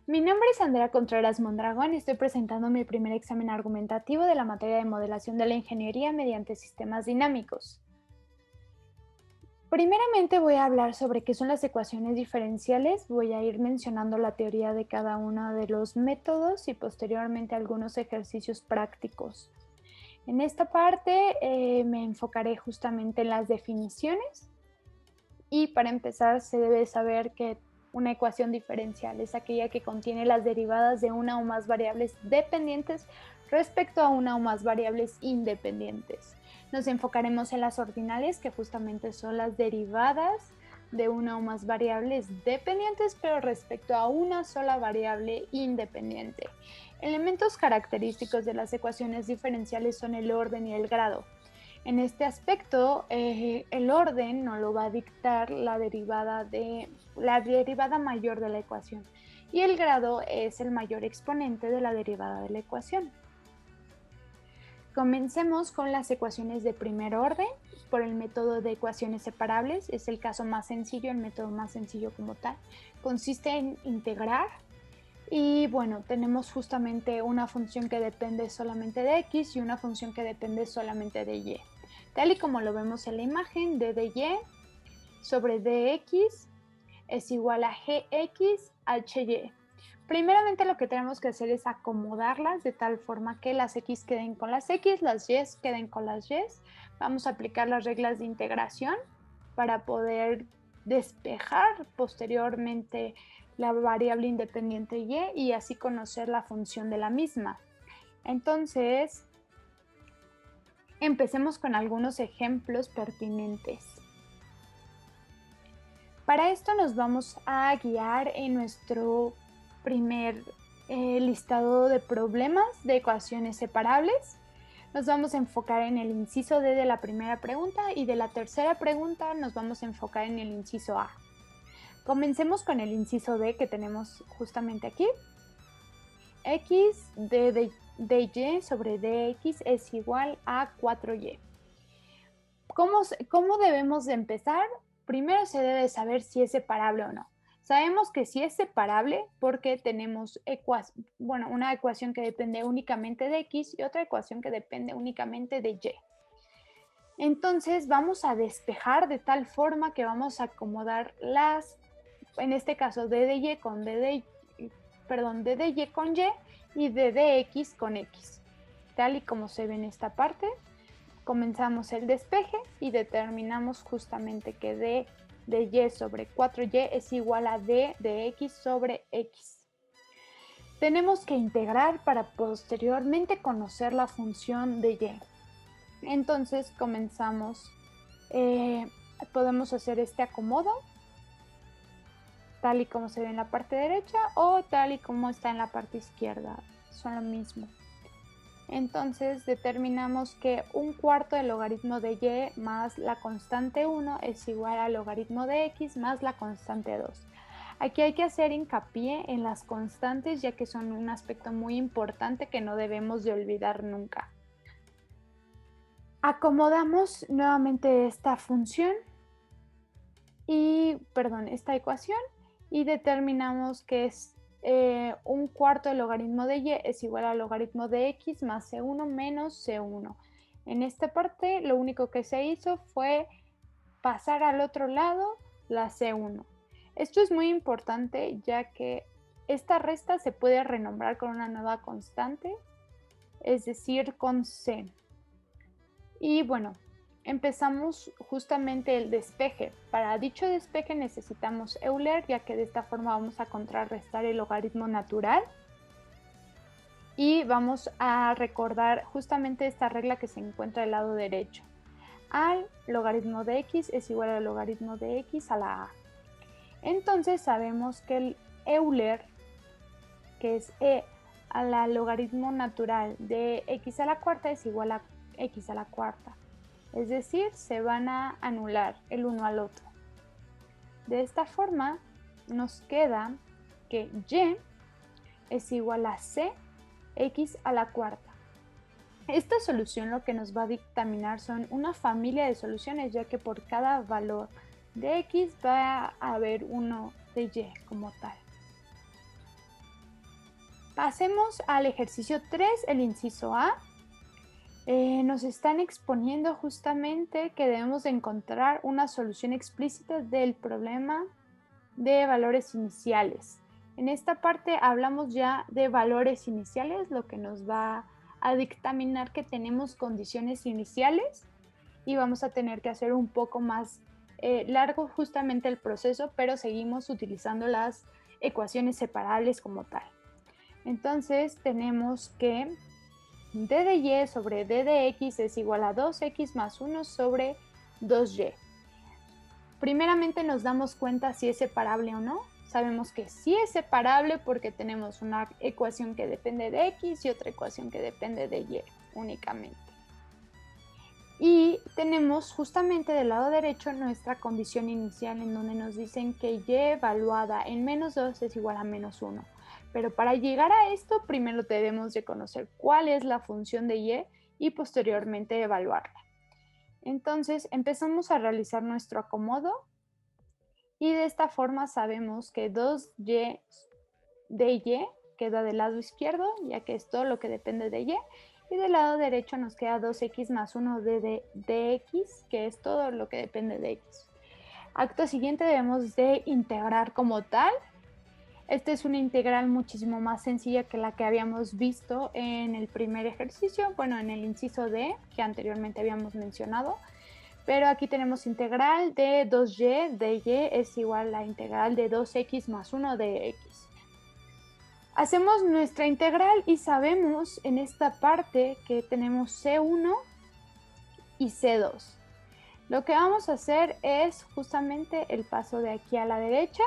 Mi nombre es Andrea Contreras Mondragón y estoy presentando mi primer examen argumentativo de la materia de modelación de la ingeniería mediante sistemas dinámicos. Primeramente voy a hablar sobre qué son las ecuaciones diferenciales, voy a ir mencionando la teoría de cada uno de los métodos y posteriormente algunos ejercicios prácticos. En esta parte me enfocaré justamente en las definiciones. Y para empezar, se debe saber que una ecuación diferencial es aquella que contiene las derivadas de una o más variables dependientes respecto a una o más variables independientes. Nos enfocaremos en las ordinales, que justamente son las derivadas de una o más variables dependientes, pero respecto a una sola variable independiente. Elementos característicos de las ecuaciones diferenciales son el orden y el grado. En este aspecto, el orden nos lo va a dictar la derivada mayor de la ecuación y el grado es el mayor exponente de la derivada de la ecuación. Comencemos con las ecuaciones de primer orden por el método de ecuaciones separables. Es el caso más sencillo, el método más sencillo como tal. Consiste en integrar y bueno, tenemos justamente una función que depende solamente de x y una función que depende solamente de y. Tal y como lo vemos en la imagen, d de y sobre dx es igual a gx hy. Primeramente lo que tenemos que hacer es acomodarlas de tal forma que las x queden con las x, las y queden con las y. Vamos a aplicar las reglas de integración para poder despejar posteriormente la variable independiente y así conocer la función de la misma. Entonces, empecemos con algunos ejemplos pertinentes. Para esto nos vamos a guiar en nuestro primer listado de problemas de ecuaciones separables. Nos vamos a enfocar en el inciso D de la primera pregunta y de la tercera pregunta nos vamos a enfocar en el inciso A. Comencemos con el inciso D que tenemos justamente aquí. X de y sobre dx es igual a 4y. ¿Cómo debemos de empezar? Primero se debe saber si es separable o no. Sabemos que sí es separable porque tenemos una ecuación que depende únicamente de x y otra ecuación que depende únicamente de y. Entonces vamos a despejar de tal forma que vamos a acomodar en este caso d de y con d de y con y d de x con x. Tal y como se ve en esta parte, comenzamos el despeje y determinamos justamente que d de y sobre 4y es igual a d de x sobre x. Tenemos que integrar para posteriormente conocer la función de y. Entonces podemos hacer este acomodo tal y como se ve en la parte derecha o tal y como está en la parte izquierda, son lo mismo. Entonces determinamos que 1/4 del logaritmo de y más la constante 1 es igual al logaritmo de x más la constante 2. Aquí hay que hacer hincapié en las constantes ya que son un aspecto muy importante que no debemos de olvidar nunca. Acomodamos nuevamente esta ecuación y determinamos que es 1/4 del logaritmo de y es igual al logaritmo de x más c1 menos c1. En esta parte lo único que se hizo fue pasar al otro lado la c1. Esto es muy importante ya que esta resta se puede renombrar con una nueva constante, es decir, con c. Y bueno, empezamos justamente el despeje. Para dicho despeje necesitamos Euler, ya que de esta forma vamos a contrarrestar el logaritmo natural. Y vamos a recordar justamente esta regla que se encuentra del lado derecho. Al logaritmo de x es igual al logaritmo de x a la a. Entonces sabemos que el Euler, que es e a la logaritmo natural de x a la cuarta, es igual a x a la cuarta. Es decir, se van a anular el uno al otro. De esta forma nos queda que y es igual a c x a la cuarta. Esta solución lo que nos va a dictaminar son una familia de soluciones, ya que por cada valor de x va a haber uno de y como tal. Pasemos al ejercicio 3, el inciso A. Nos están exponiendo justamente que debemos de encontrar una solución explícita del problema de valores iniciales. En esta parte hablamos ya de valores iniciales, lo que nos va a dictaminar que tenemos condiciones iniciales y vamos a tener que hacer un poco más largo justamente el proceso, pero seguimos utilizando las ecuaciones separables como tal. Entonces tenemos que d de y sobre d de x es igual a 2x más 1 sobre 2y. Primeramente nos damos cuenta si es separable o no. Sabemos que sí es separable porque tenemos una ecuación que depende de x y otra ecuación que depende de y únicamente. Y tenemos justamente del lado derecho nuestra condición inicial en donde nos dicen que y evaluada en menos 2 es igual a menos 1. Pero para llegar a esto primero debemos de conocer cuál es la función de y posteriormente evaluarla. Entonces empezamos a realizar nuestro acomodo y de esta forma sabemos que 2y de y queda del lado izquierdo, ya que es todo lo que depende de y del lado derecho nos queda 2x más 1 de x, que es todo lo que depende de x. Acto siguiente debemos de integrar como tal. Esta es una integral muchísimo más sencilla que la que habíamos visto en el primer ejercicio, bueno, en el inciso D, que anteriormente habíamos mencionado. Pero aquí tenemos integral de 2y de y es igual a la integral de 2x más 1 de x. Hacemos nuestra integral y sabemos en esta parte que tenemos C1 y C2. Lo que vamos a hacer es justamente el paso de aquí a la derecha,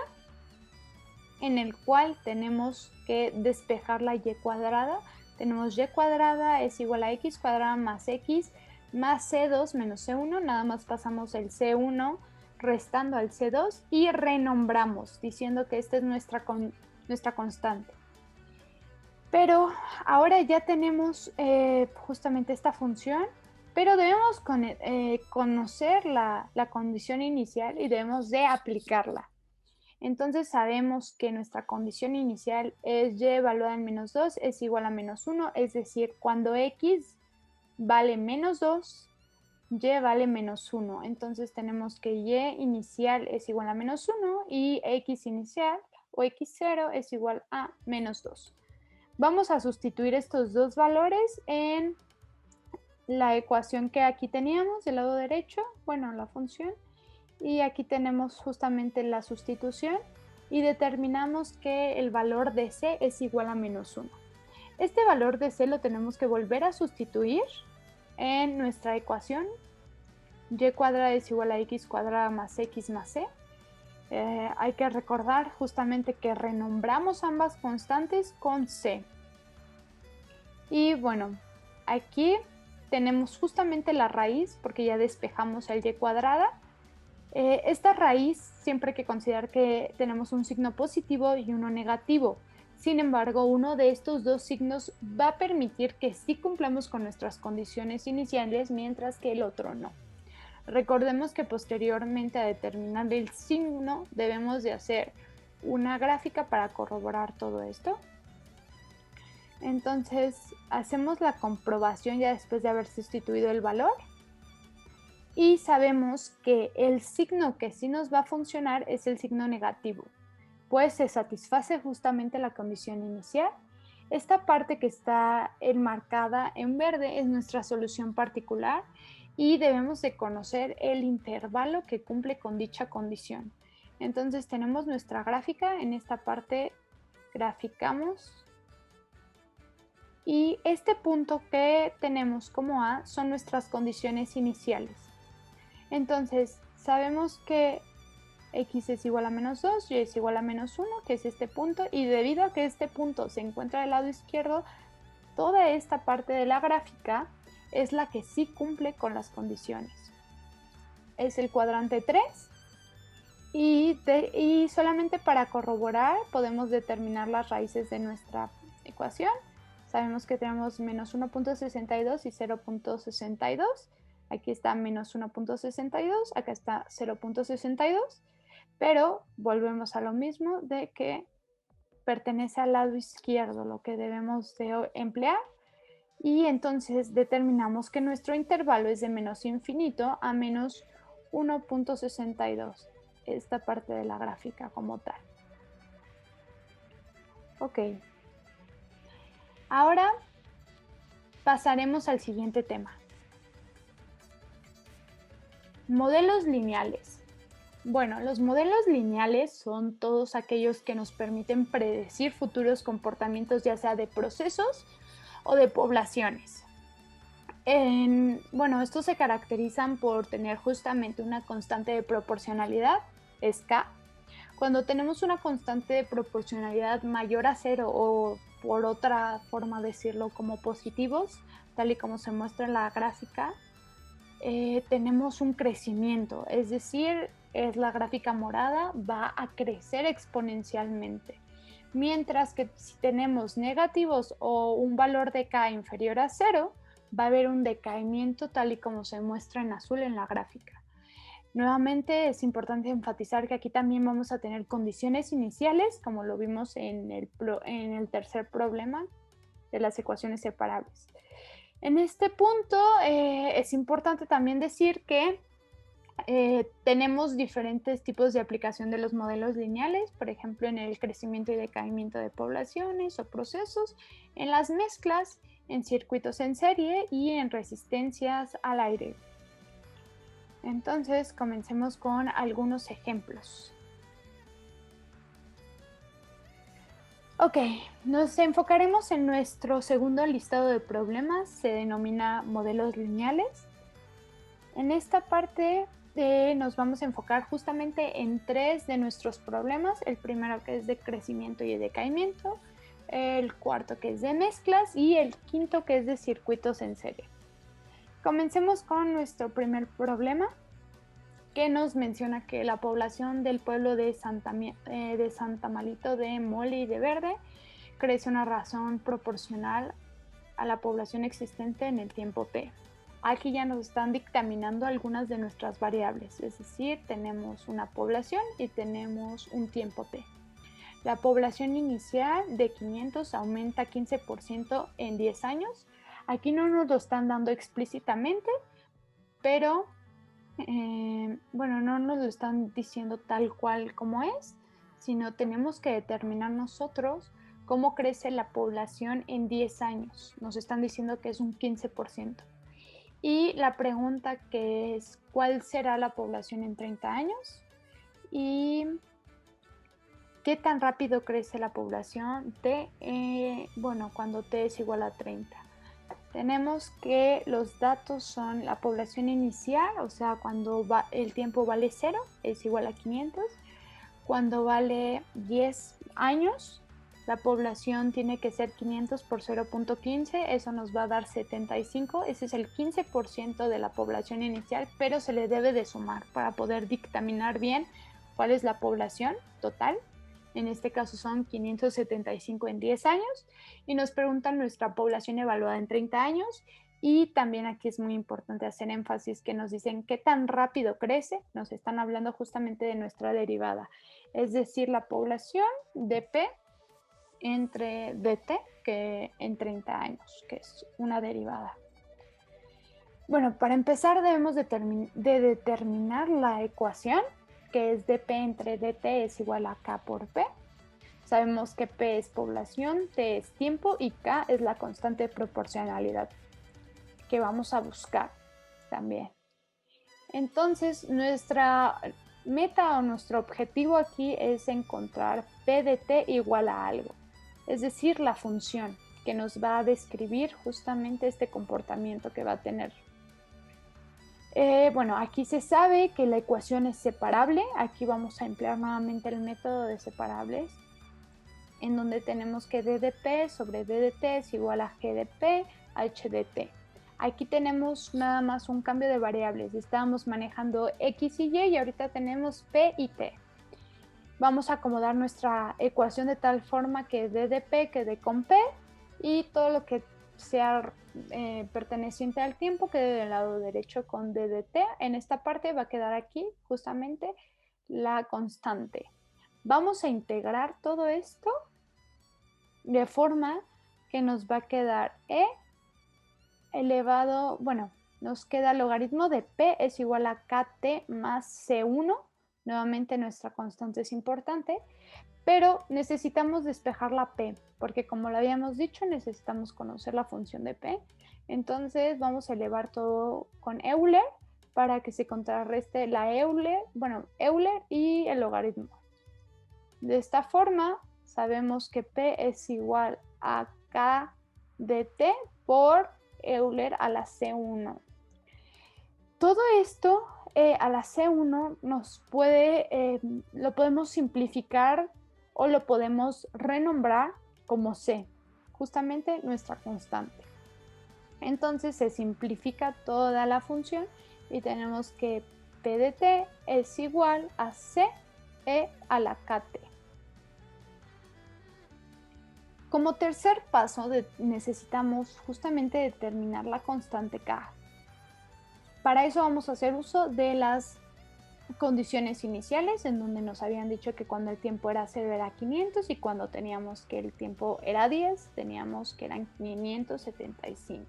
en el cual tenemos que despejar la y cuadrada. Tenemos y cuadrada es igual a x cuadrada más x más C2 menos C1, nada más pasamos el C1 restando al C2 y renombramos diciendo que esta es nuestra constante. Pero ahora ya tenemos justamente esta función, pero debemos conocer la condición inicial y debemos de aplicarla. Entonces sabemos que nuestra condición inicial es y evaluada en menos 2 es igual a menos 1, es decir, cuando x vale menos 2, y vale menos 1. Entonces tenemos que y inicial es igual a menos 1 y x inicial o x0 es igual a menos 2. Vamos a sustituir estos dos valores en la ecuación que aquí teníamos del lado derecho, bueno, la función, y aquí tenemos justamente la sustitución y determinamos que el valor de c es igual a menos 1. Este valor de c lo tenemos que volver a sustituir en nuestra ecuación. Y cuadrada es igual a x cuadrada más x más c. Hay que recordar justamente que renombramos ambas constantes con c. Y bueno, aquí tenemos justamente la raíz porque ya despejamos el y cuadrada. Esta raíz siempre hay que considerar que tenemos un signo positivo y uno negativo. Sin embargo, uno de estos dos signos va a permitir que sí cumplamos con nuestras condiciones iniciales, mientras que el otro no. Recordemos que posteriormente a determinar el signo debemos de hacer una gráfica para corroborar todo esto. Entonces hacemos la comprobación ya después de haber sustituido el valor y sabemos que el signo que sí nos va a funcionar es el signo negativo, pues se satisface justamente la condición inicial. Esta parte que está enmarcada en verde es nuestra solución particular y debemos de conocer el intervalo que cumple con dicha condición. Entonces tenemos nuestra gráfica, en esta parte graficamos y este punto que tenemos como A son nuestras condiciones iniciales. Entonces sabemos que x es igual a menos 2, y es igual a menos 1, que es este punto, y debido a que este punto se encuentra del lado izquierdo, toda esta parte de la gráfica es la que sí cumple con las condiciones. Es el cuadrante 3 y solamente para corroborar podemos determinar las raíces de nuestra ecuación. Sabemos que tenemos menos 1.62 y 0.62. Aquí está menos 1.62, acá está 0.62, pero volvemos a lo mismo de que pertenece al lado izquierdo, lo que debemos de emplear. Y entonces determinamos que nuestro intervalo es de menos infinito a menos 1,62, esta parte de la gráfica como tal. Ok, ahora pasaremos al siguiente tema. Modelos lineales. Bueno, los modelos lineales son todos aquellos que nos permiten predecir futuros comportamientos, ya sea de procesos o de poblaciones. Bueno, estos se caracterizan por tener justamente una constante de proporcionalidad, es K. Cuando tenemos una constante de proporcionalidad mayor a 0 o por otra forma decirlo como positivos, tal y como se muestra en la gráfica, tenemos un crecimiento, es decir, es la gráfica morada, va a crecer exponencialmente. Mientras que si tenemos negativos o un valor de K inferior a 0, va a haber un decaimiento tal y como se muestra en azul en la gráfica. Nuevamente es importante enfatizar que aquí también vamos a tener condiciones iniciales, como lo vimos en el tercer problema de las ecuaciones separables. En este punto es importante también decir que tenemos diferentes tipos de aplicación de los modelos lineales, por ejemplo, en el crecimiento y decaimiento de poblaciones o procesos, en las mezclas, en circuitos en serie y en resistencias al aire. Entonces, comencemos con algunos ejemplos. Ok, nos enfocaremos en nuestro segundo listado de problemas, se denomina modelos lineales. En esta parte nos vamos a enfocar justamente en 3 de nuestros problemas. El primero, que es de crecimiento y decaimiento, el cuarto, que es de mezclas, y el quinto, que es de circuitos en serie. Comencemos con nuestro primer problema, que nos menciona que la población del pueblo de Santa Malito de Mole y de Verde crece una razón proporcional a la población existente en el tiempo P. Aquí ya nos están dictaminando algunas de nuestras variables, es decir, tenemos una población y tenemos un tiempo T. La población inicial de 500 aumenta 15% en 10 años. Aquí no nos lo están dando explícitamente, pero bueno, no nos lo están diciendo tal cual como es, sino tenemos que determinar nosotros cómo crece la población en 10 años. Nos están diciendo que es un 15%. Y la pregunta que es, ¿cuál será la población en 30 años? Y ¿qué tan rápido crece la población T? Bueno, cuando T es igual a 30. Tenemos que los datos son la población inicial, o sea, cuando el tiempo vale 0, es igual a 500. Cuando vale 10 años, la población tiene que ser 500 por 0,15, eso nos va a dar 75, ese es el 15% de la población inicial, pero se le debe de sumar para poder dictaminar bien cuál es la población total. En este caso son 575 en 10 años y nos preguntan nuestra población evaluada en 30 años. Y también aquí es muy importante hacer énfasis que nos dicen qué tan rápido crece, nos están hablando justamente de nuestra derivada, es decir, la población de P entre dt, que en 30 años, que es una derivada. Bueno, para empezar debemos de determinar la ecuación, que es dp entre dt es igual a k por p. Sabemos que p es población, t es tiempo y k es la constante de proporcionalidad que vamos a buscar también. Entonces, nuestra meta o nuestro objetivo aquí es encontrar p de t igual a algo, es decir, la función que nos va a describir justamente este comportamiento que va a tener. Bueno, aquí se sabe que la ecuación es separable. Aquí vamos a emplear nuevamente el método de separables, en donde tenemos que d de p sobre d de t es igual a g de p h de t. Aquí tenemos nada más un cambio de variables. Estábamos manejando x y y ahorita tenemos p y t. Vamos a acomodar nuestra ecuación de tal forma que d de p quede con p y todo lo que sea perteneciente al tiempo quede del lado derecho con d de t. En esta parte va a quedar aquí justamente la constante. Vamos a integrar todo esto de forma que nos va a quedar E elevado, bueno, nos queda el logaritmo de P es igual a KT más C1. Nuevamente nuestra constante es importante, pero necesitamos despejar la P, porque como lo habíamos dicho, necesitamos conocer la función de P. Entonces vamos a elevar todo con Euler para que se contrarreste la Euler y el logaritmo. De esta forma, sabemos que P es igual a K de T por Euler a la C1. Todo esto a la C1 lo podemos simplificar o lo podemos renombrar como C, justamente nuestra constante. Entonces se simplifica toda la función y tenemos que P de T es igual a C e a la KT. Como tercer paso necesitamos justamente determinar la constante K. Para eso vamos a hacer uso de las condiciones iniciales, en donde nos habían dicho que cuando el tiempo era 0 era 500 y cuando teníamos que el tiempo era 10, teníamos que eran 575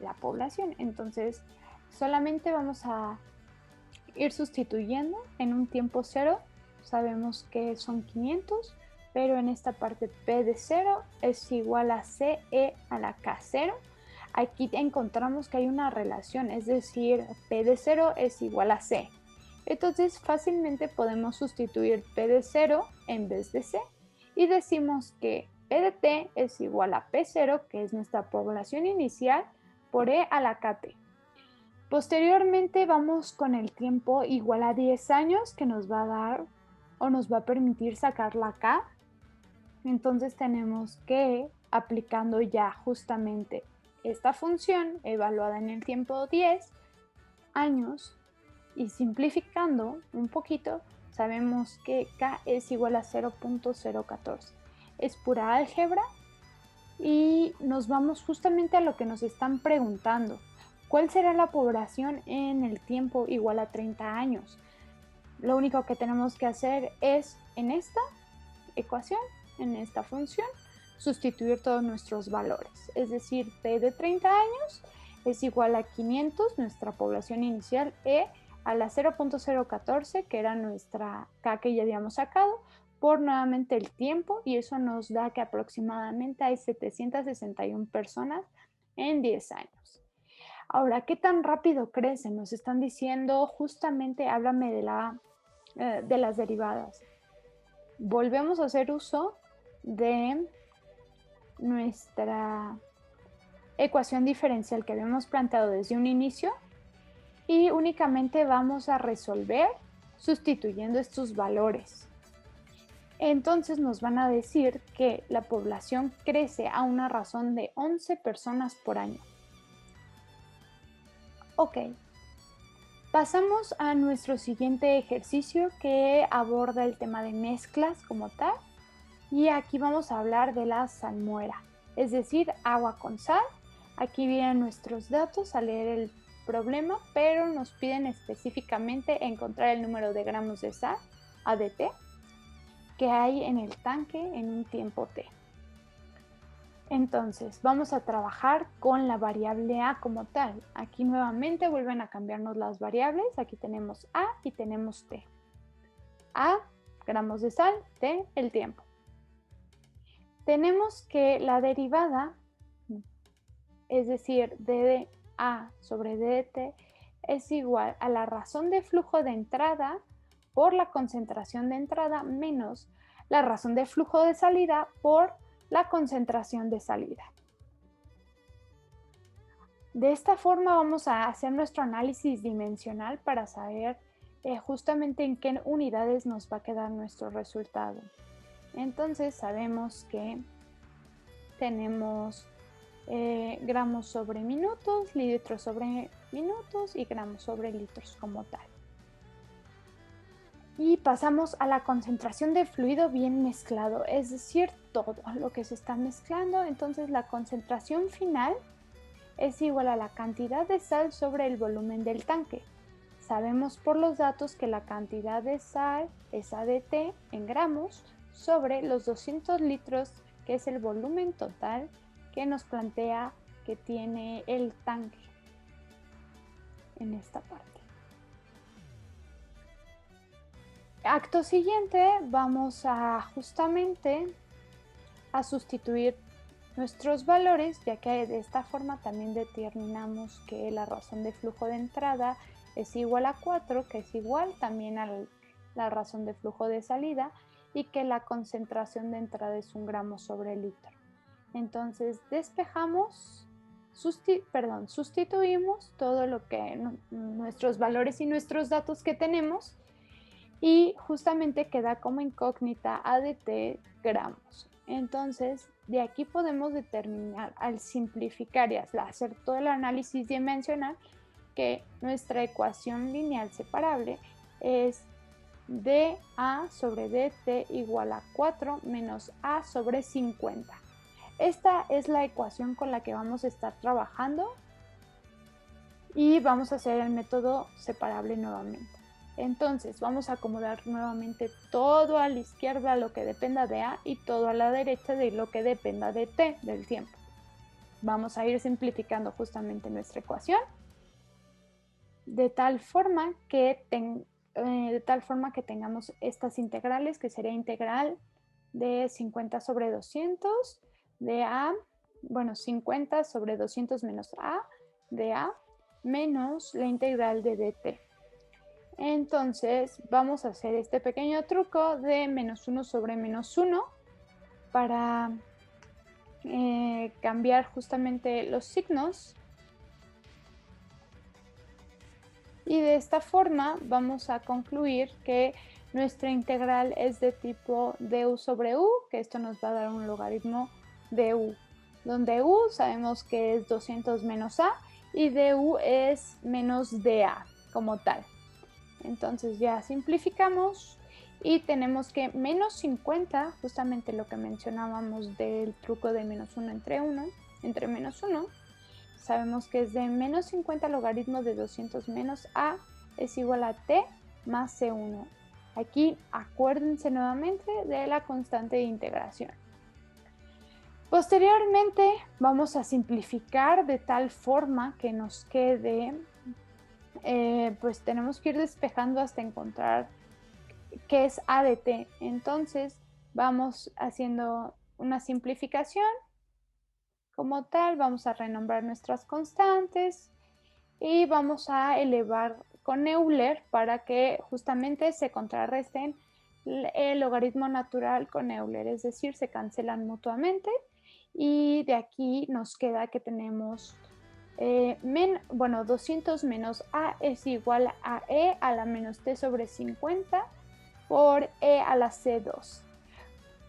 la población. Entonces solamente vamos a ir sustituyendo en un tiempo 0, sabemos que son 500, pero en esta parte P de 0 es igual a CE a la K0. Aquí encontramos que hay una relación, es decir, P de 0 es igual a C. Entonces fácilmente podemos sustituir P de 0 en vez de C y decimos que P de T es igual a P0, que es nuestra población inicial, por E a la KT. Posteriormente vamos con el tiempo igual a 10 años, que nos va a dar o nos va a permitir sacar la K. Entonces tenemos que, aplicando ya justamente esta función evaluada en el tiempo 10 años y simplificando un poquito, sabemos que K es igual a 0.014. Es pura álgebra y nos vamos justamente a lo que nos están preguntando. ¿Cuál será la población en el tiempo igual a 30 años? Lo único que tenemos que hacer es en esta ecuación, en esta función, sustituir todos nuestros valores. Es decir, P de 30 años es igual a 500, nuestra población inicial, E a la 0.014, que era nuestra K que ya habíamos sacado, por nuevamente el tiempo, y eso nos da que aproximadamente hay 761 personas en 10 años. Ahora, ¿qué tan rápido crecen? Nos están diciendo justamente, háblame de las derivadas. Volvemos a hacer uso de nuestra ecuación diferencial que habíamos planteado desde un inicio y únicamente vamos a resolver sustituyendo estos valores. Entonces nos van a decir que la población crece a una razón de 11 personas por año. Ok, pasamos a nuestro siguiente ejercicio que aborda el tema de mezclas como tal. Y aquí vamos a hablar de la salmuera, es decir, agua con sal. Aquí vienen nuestros datos a leer el problema, pero nos piden específicamente encontrar el número de gramos de sal, ADT, que hay en el tanque en un tiempo T. Entonces, vamos a trabajar con la variable A como tal. Aquí nuevamente vuelven a cambiarnos las variables. Aquí tenemos A y tenemos T. A, gramos de sal, T, el tiempo. Tenemos que la derivada, es decir, dA sobre dt, es igual a la razón de flujo de entrada por la concentración de entrada menos la razón de flujo de salida por la concentración de salida. De esta forma vamos a hacer nuestro análisis dimensional para saber justamente en qué unidades nos va a quedar nuestro resultado. Entonces sabemos que tenemos gramos sobre minutos, litros sobre minutos y gramos sobre litros como tal. Y pasamos a la concentración de fluido bien mezclado, es decir, todo lo que se está mezclando. Entonces la concentración final es igual a la cantidad de sal sobre el volumen del tanque. Sabemos por los datos que la cantidad de sal es ADT en gramos sobre los 200 litros que es el volumen total que nos plantea que tiene el tanque en esta parte. Acto siguiente, vamos a justamente a sustituir nuestros valores, ya que de esta forma también determinamos que la razón de flujo de entrada es igual a 4, que es igual también a la razón de flujo de salida, y que la concentración de entrada es 1 gramo sobre litro. Entonces despejamos, sustituimos todo lo que nuestros valores y nuestros datos que tenemos, y justamente queda como incógnita ADT gramos. Entonces, de aquí podemos determinar, al simplificar y hacer todo el análisis dimensional, que nuestra ecuación lineal separable es dA sobre dt igual a 4 menos A sobre 50. Esta es la ecuación con la que vamos a estar trabajando y vamos a hacer el método separable nuevamente. Entonces vamos a acomodar nuevamente todo a la izquierda lo que dependa de A y todo a la derecha de lo que dependa de t, del tiempo. Vamos a ir simplificando justamente nuestra ecuación de tal forma que tengamos estas integrales, que sería integral de 50 sobre 200 de A, 50 sobre 200 menos A de A menos la integral de dt. Entonces vamos a hacer este pequeño truco de menos 1 sobre menos 1 para cambiar justamente los signos, y de esta forma vamos a concluir que nuestra integral es de tipo du sobre u, que esto nos va a dar un logaritmo de u, donde u sabemos que es 200 menos a y du es menos dA como tal. Entonces ya simplificamos y tenemos que menos 50, justamente lo que mencionábamos del truco de menos 1 entre menos 1, sabemos que es de menos 50 logaritmo de 200 menos a es igual a t más c1. Aquí acuérdense nuevamente de la constante de integración. Posteriormente vamos a simplificar de tal forma que nos quede, pues tenemos que ir despejando hasta encontrar qué es a de t. Entonces vamos haciendo una simplificación. Como tal, vamos a renombrar nuestras constantes y vamos a elevar con Euler para que justamente se contrarresten el logaritmo natural con Euler, es decir, se cancelan mutuamente, y de aquí nos queda que tenemos 200 menos A es igual a E a la menos T sobre 50 por E a la C2.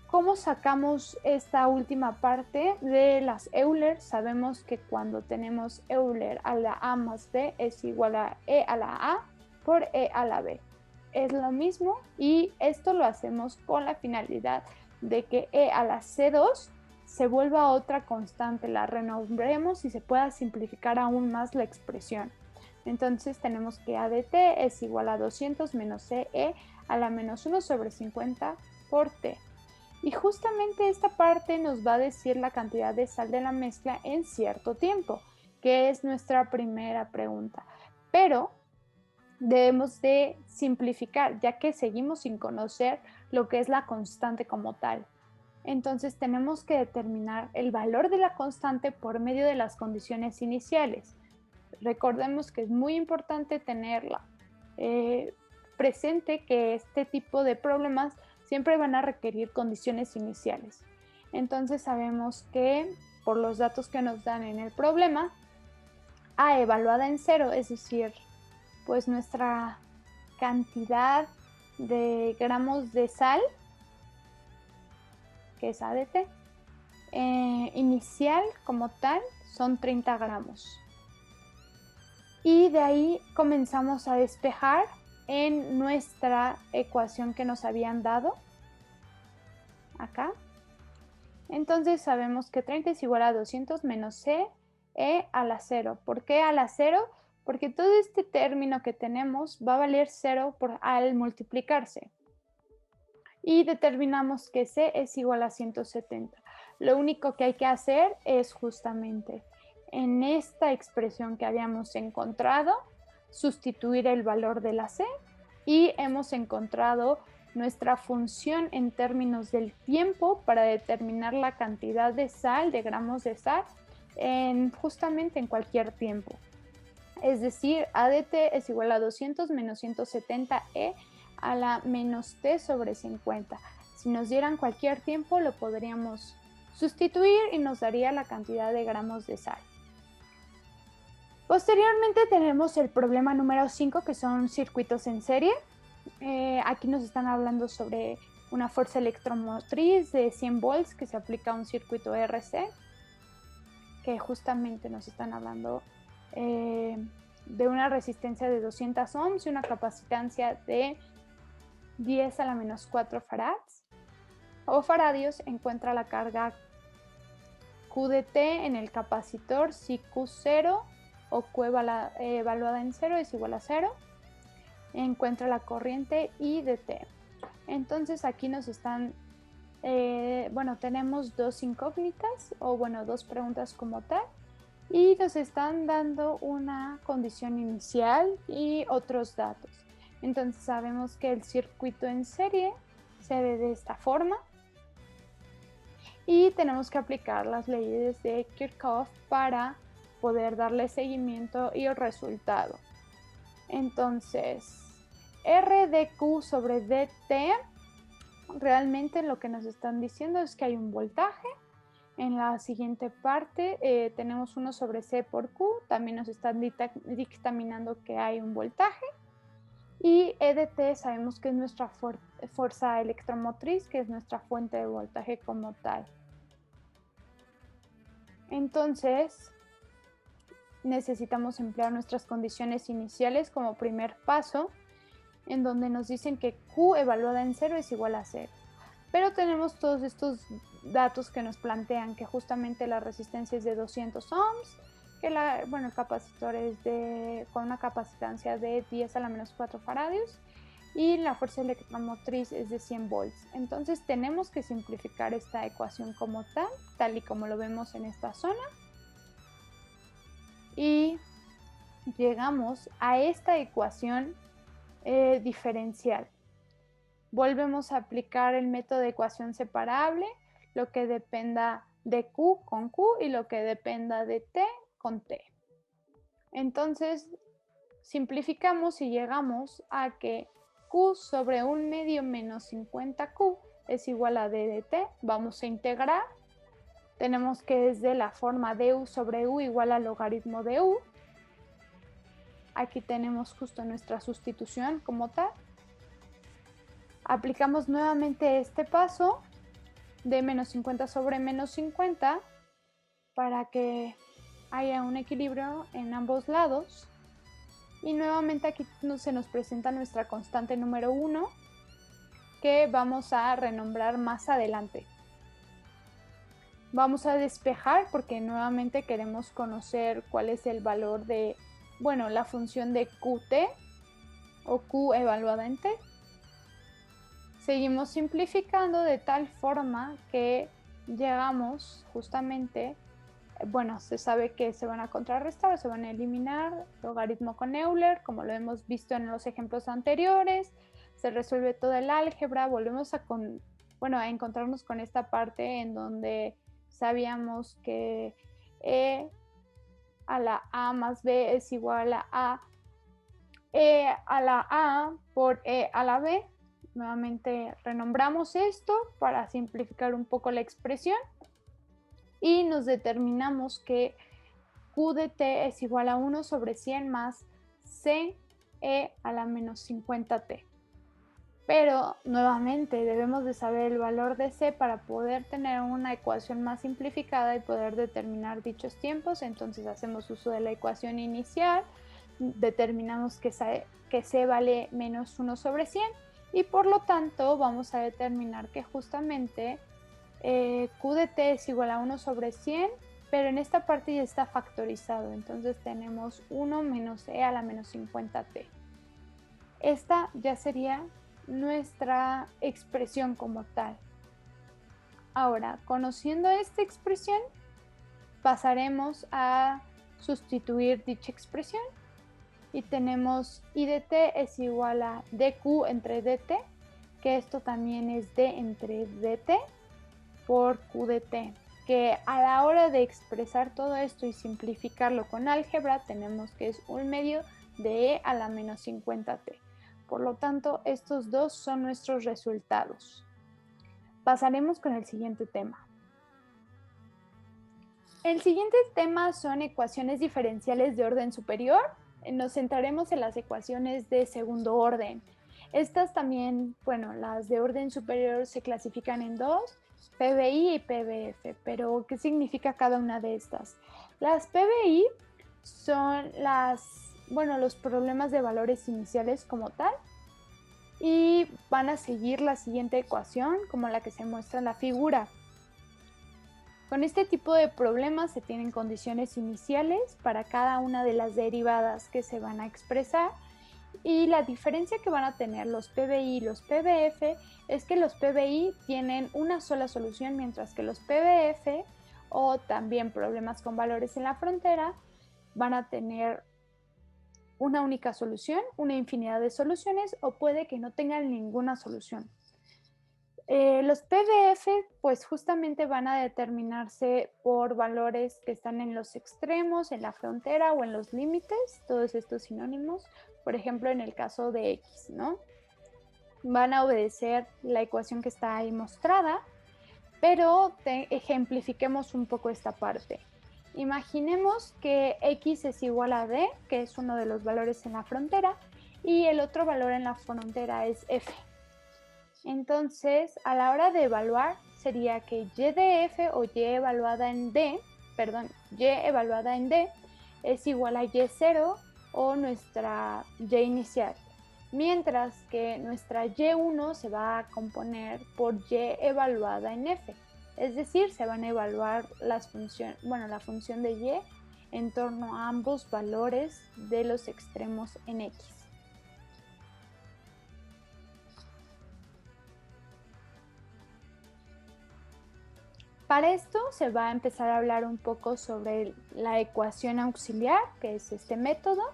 ¿Cómo sacamos esta última parte de las Euler? Sabemos que cuando tenemos Euler a la A más B es igual a E a la A por E a la B. Es lo mismo, y esto lo hacemos con la finalidad de que E a la C2 se vuelva otra constante, la renombremos y se pueda simplificar aún más la expresión. Entonces tenemos que A de T es igual a 200 menos CE a la menos 1 sobre 50 por T. Y justamente esta parte nos va a decir la cantidad de sal de la mezcla en cierto tiempo, que es nuestra primera pregunta. Pero debemos de simplificar, ya que seguimos sin conocer lo que es la constante como tal. Entonces tenemos que determinar el valor de la constante por medio de las condiciones iniciales. Recordemos que es muy importante tenerla presente, que este tipo de problemas siempre van a requerir condiciones iniciales. Entonces sabemos que por los datos que nos dan en el problema, A evaluada en 0, es decir, pues nuestra cantidad de gramos de sal, que es A de T, inicial como tal son 30 gramos. Y de ahí comenzamos a despejar en nuestra ecuación que nos habían dado acá. Entonces sabemos que 30 es igual a 200 menos C E a la 0. ¿Por qué a la 0? Porque todo este término que tenemos va a valer 0 al multiplicarse. Y determinamos que C es igual a 170. Lo único que hay que hacer es justamente en esta expresión que habíamos encontrado, sustituir el valor de la C y hemos encontrado nuestra función en términos del tiempo para determinar la cantidad de sal, de gramos de sal, justamente en cualquier tiempo. Es decir, ADT es igual a 200 menos 170E a la menos T sobre 50. Si nos dieran cualquier tiempo, lo podríamos sustituir y nos daría la cantidad de gramos de sal. Posteriormente tenemos el problema número 5, que son circuitos en serie. Aquí nos están hablando sobre una fuerza electromotriz de 100 volts que se aplica a un circuito RC, que justamente nos están hablando de una resistencia de 200 ohms y una capacitancia de 10 a la menos 4 farads o faradios. Encuentra la carga Q de T en el capacitor si Q0 o Q evaluada en 0 es igual a 0. Encuentra la corriente I de T. Entonces aquí nos están, tenemos dos incógnitas o dos preguntas como tal y nos están dando una condición inicial y otros datos. Entonces sabemos que el circuito en serie se ve de esta forma y tenemos que aplicar las leyes de Kirchhoff para poder darle seguimiento y el resultado. Entonces, R de Q sobre DT, realmente lo que nos están diciendo es que hay un voltaje. En la siguiente parte tenemos 1 sobre C por Q, también nos están dictaminando que hay un voltaje. Y E de T sabemos que es nuestra fuerza electromotriz, que es nuestra fuente de voltaje como tal. Entonces, necesitamos emplear nuestras condiciones iniciales como primer paso, en donde nos dicen que Q evaluada en 0 es igual a 0. Pero tenemos todos estos datos que nos plantean que justamente la resistencia es de 200 ohms, que el capacitor es con una capacitancia de 10 a la menos 4 faradios y la fuerza electromotriz es de 100 volts. Entonces tenemos que simplificar esta ecuación como tal y como lo vemos en esta zona. Y llegamos a esta ecuación diferencial. Volvemos a aplicar el método de ecuación separable, lo que dependa de Q con Q y lo que dependa de T con T. Entonces, simplificamos y llegamos a que Q sobre 1 medio menos 50Q es igual a D de T. Vamos a integrar. Tenemos que es de la forma du sobre u igual al logaritmo de u. Aquí tenemos justo nuestra sustitución como tal. Aplicamos nuevamente este paso de menos 50 sobre menos 50 para que haya un equilibrio en ambos lados. Y nuevamente aquí se nos presenta nuestra constante número 1 que vamos a renombrar más adelante. Vamos a despejar porque nuevamente queremos conocer cuál es el valor de, la función de QT o Q evaluada en T. Seguimos simplificando de tal forma que llegamos justamente, se sabe que se van a contrarrestar o se van a eliminar, logaritmo con Euler, como lo hemos visto en los ejemplos anteriores, se resuelve toda el álgebra, volvemos a encontrarnos con esta parte en donde sabíamos que E a la A más B es igual a E a la A por E a la B. Nuevamente renombramos esto para simplificar un poco la expresión y nos determinamos que Q de T es igual a 1 sobre 100 más C E a la menos 50T. Pero nuevamente debemos de saber el valor de C para poder tener una ecuación más simplificada y poder determinar dichos tiempos. Entonces hacemos uso de la ecuación inicial, determinamos que C vale menos 1 sobre 100 y por lo tanto vamos a determinar que justamente Q de T es igual a 1 sobre 100, pero en esta parte ya está factorizado, entonces tenemos 1 menos E a la menos 50T. Esta ya sería nuestra expresión como tal. Ahora, conociendo esta expresión, pasaremos a sustituir dicha expresión y tenemos I de t es igual a dq entre dt, que esto también es d entre dt por q de t, que a la hora de expresar todo esto y simplificarlo con álgebra tenemos que es 1/2 de e a la menos 50t. Por lo tanto, estos dos son nuestros resultados. Pasaremos con el siguiente tema. El siguiente tema son ecuaciones diferenciales de orden superior. Nos centraremos en las ecuaciones de segundo orden. Estas también, bueno, las de orden superior se clasifican en dos, PBI y PBF, pero ¿qué significa cada una de estas? Las PBI son los problemas de valores iniciales como tal, y van a seguir la siguiente ecuación como la que se muestra en la figura. Con este tipo de problemas se tienen condiciones iniciales para cada una de las derivadas que se van a expresar, y la diferencia que van a tener los PBI y los PBF es que los PBI tienen una sola solución, mientras que los PBF, o también problemas con valores en la frontera, van a tener una única solución, una infinidad de soluciones, o puede que no tengan ninguna solución. Los PBF pues justamente van a determinarse por valores que están en los extremos, en la frontera o en los límites, todos estos sinónimos. Por ejemplo, en el caso de X, ¿no? Van a obedecer la ecuación que está ahí mostrada, pero ejemplifiquemos un poco esta parte. Imaginemos que X es igual a D, que es uno de los valores en la frontera, y el otro valor en la frontera es F. Entonces, a la hora de evaluar, sería que y de f o y evaluada en D es igual a y0 o nuestra y inicial, mientras que nuestra y1 se va a componer por y evaluada en f, es decir, se van a evaluar la función de y en torno a ambos valores de los extremos en X. Para esto se va a empezar a hablar un poco sobre la ecuación auxiliar, que es este método.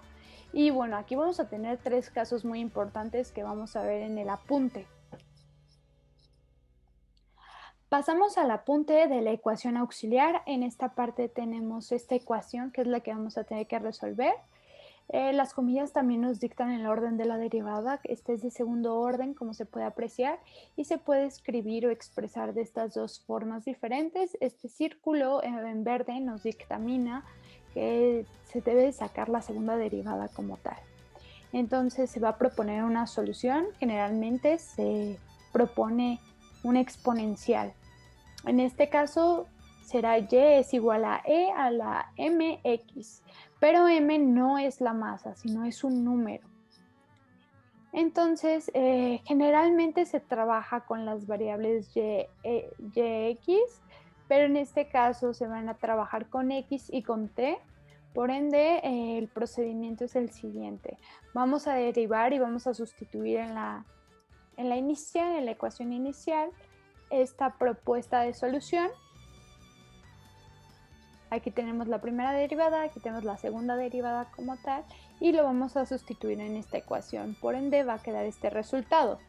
Y bueno, aquí vamos a tener tres casos muy importantes que vamos a ver en el apunte. Pasamos al apunte de la ecuación auxiliar. En esta parte tenemos esta ecuación, que es la que vamos a tener que resolver. Las comillas también nos dictan el orden de la derivada. Este es de segundo orden, como se puede apreciar, y se puede escribir o expresar de estas dos formas diferentes. Este círculo en verde nos dictamina que se debe sacar la segunda derivada como tal. Entonces se va a proponer una solución. Generalmente se propone una exponencial. En este caso será y es igual a e a la mx, pero m no es la masa, sino es un número. Entonces, generalmente se trabaja con las variables yx, pero en este caso se van a trabajar con x y con t. Por ende, el procedimiento es el siguiente. Vamos a derivar y vamos a sustituir en la ecuación inicial, esta propuesta de solución. Aquí tenemos la primera derivada, aquí tenemos la segunda derivada como tal, y lo vamos a sustituir en esta ecuación. Por ende va a quedar este resultado.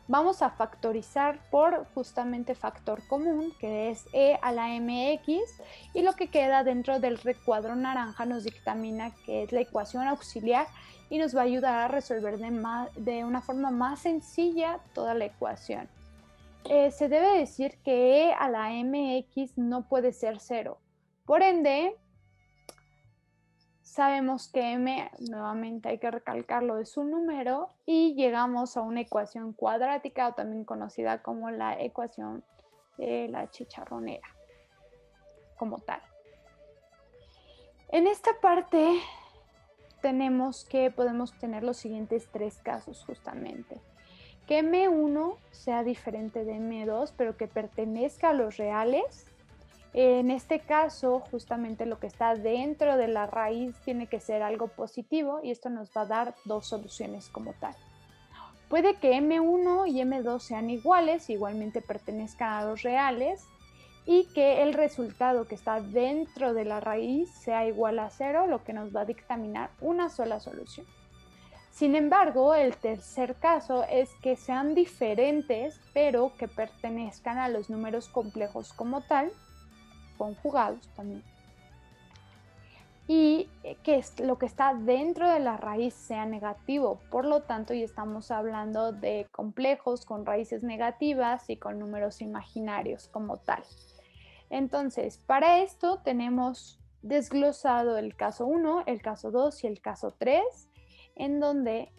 Vamos a factorizar por justamente factor común, que es e a la mx, y lo que queda dentro del recuadro naranja nos dictamina que es la ecuación auxiliar y nos va a ayudar a resolver de una forma más sencilla toda la ecuación. Se debe decir que e a la mx no puede ser 0. Por ende, sabemos que m, nuevamente hay que recalcarlo, es un número, y llegamos a una ecuación cuadrática, o también conocida como la ecuación de la chicharronera, como tal. En esta parte tenemos que podemos tener los siguientes tres casos justamente. Que M1 sea diferente de M2, pero que pertenezca a los reales. En este caso, justamente lo que está dentro de la raíz tiene que ser algo positivo, y esto nos va a dar dos soluciones como tal. Puede que M1 y M2 sean iguales, igualmente pertenezcan a los reales, y que el resultado que está dentro de la raíz sea igual a 0, lo que nos va a dictaminar una sola solución. Sin embargo, el tercer caso es que sean diferentes, pero que pertenezcan a los números complejos como tal, conjugados también, y que lo que está dentro de la raíz sea negativo. Por lo tanto, ya estamos hablando de complejos con raíces negativas y con números imaginarios como tal. Entonces, para esto tenemos desglosado el caso 1, el caso 2 y el caso 3, en donde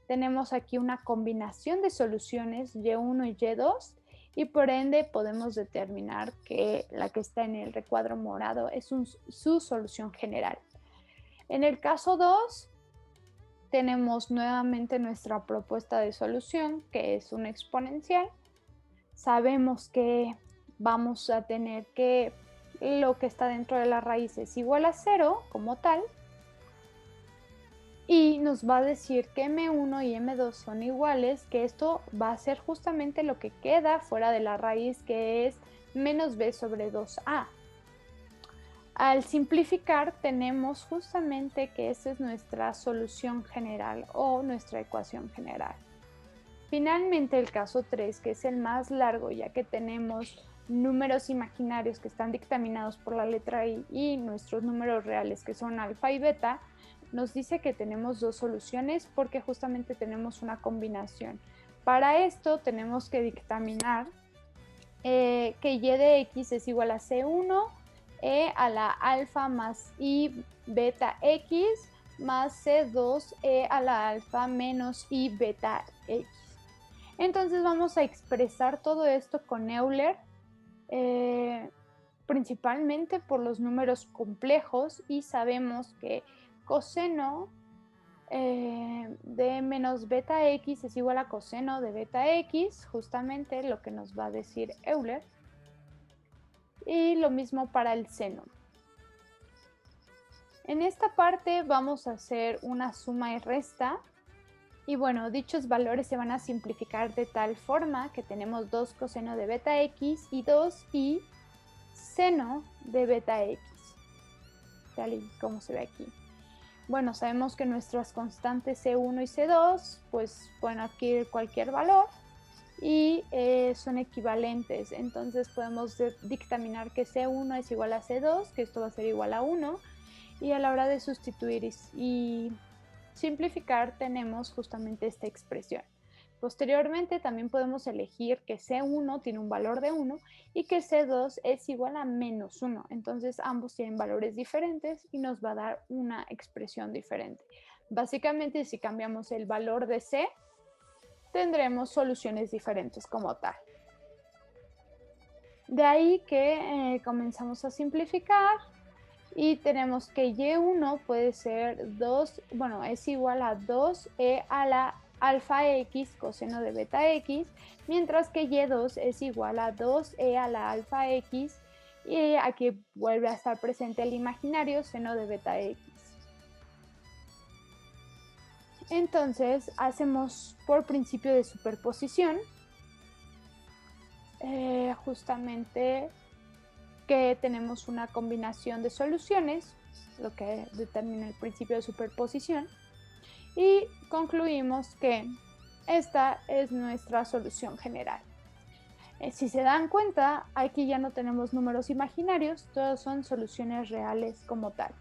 tenemos aquí una combinación de soluciones Y1 y Y2, y por ende podemos determinar que la que está en el recuadro morado es su solución general. En el caso 2 tenemos nuevamente nuestra propuesta de solución, que es una exponencial. Sabemos que vamos a tener que lo que está dentro de la raíz es igual a 0 como tal, y nos va a decir que M1 y M2 son iguales, que esto va a ser justamente lo que queda fuera de la raíz, que es menos b sobre 2a. Al simplificar tenemos justamente que esta es nuestra solución general o nuestra ecuación general. Finalmente el caso 3, que es el más largo, ya que tenemos números imaginarios que están dictaminados por la letra I y nuestros números reales que son alfa y beta, nos dice que tenemos dos soluciones porque justamente tenemos una combinación. Para esto tenemos que dictaminar que y de x es igual a c1 e a la alfa más i beta x más c2 e a la alfa menos i beta x. Entonces vamos a expresar todo esto con Euler, principalmente por los números complejos, y sabemos que coseno de menos beta x es igual a coseno de beta x, justamente lo que nos va a decir Euler, y lo mismo para el seno. En esta parte vamos a hacer una suma y resta. Y bueno, dichos valores se van a simplificar de tal forma que tenemos 2 coseno de beta x y 2i seno de beta x, tal y como se ve aquí. Bueno, sabemos que nuestras constantes C1 y C2 pues pueden adquirir cualquier valor y son equivalentes. Entonces podemos dictaminar que C1 es igual a C2, que esto va a ser igual a 1, y a la hora de sustituir y simplificar tenemos justamente esta expresión. Posteriormente también podemos elegir que C1 tiene un valor de 1 y que C2 es igual a menos 1. Entonces ambos tienen valores diferentes y nos va a dar una expresión diferente. Básicamente, si cambiamos el valor de C, tendremos soluciones diferentes como tal. De ahí que comenzamos a simplificar. Y tenemos que y1 puede ser 2, bueno, es igual a 2e a la alfa x coseno de beta x, mientras que y2 es igual a 2e a la alfa x, y aquí vuelve a estar presente el imaginario seno de beta x. Entonces hacemos por principio de superposición, justamente que tenemos una combinación de soluciones, lo que determina el principio de superposición, y concluimos que esta es nuestra solución general. Si se dan cuenta, aquí ya no tenemos números imaginarios, todos son soluciones reales como tal.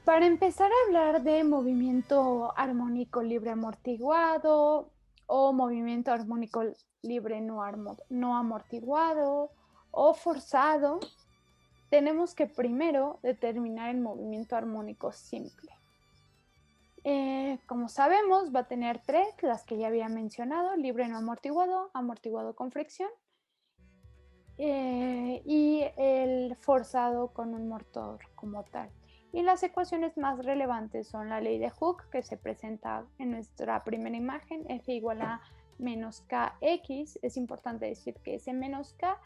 Para empezar a hablar de movimiento armónico libre amortiguado o movimiento armónico libre no amortiguado o forzado, tenemos que primero determinar el movimiento armónico simple. Como sabemos, va a tener tres, las que ya había mencionado: libre no amortiguado, amortiguado con fricción y el forzado con un motor como tal. Y las ecuaciones más relevantes son la ley de Hooke, que se presenta en nuestra primera imagen, F igual a menos kx. Es importante decir que ese menos k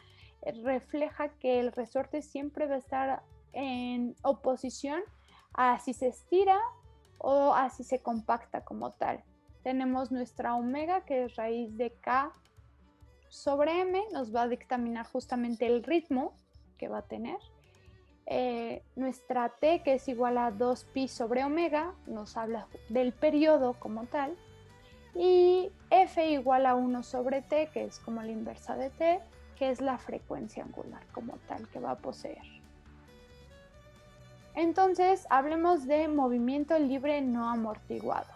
refleja que el resorte siempre va a estar en oposición a si se estira o así se compacta como tal. Tenemos nuestra omega, que es raíz de k sobre m, nos va a dictaminar justamente el ritmo que va a tener. Nuestra t, que es igual a 2pi sobre omega, nos habla del periodo como tal. Y f igual a 1 sobre t, que es como la inversa de t, que es la frecuencia angular como tal que va a poseer. Entonces, hablemos de movimiento libre no amortiguado.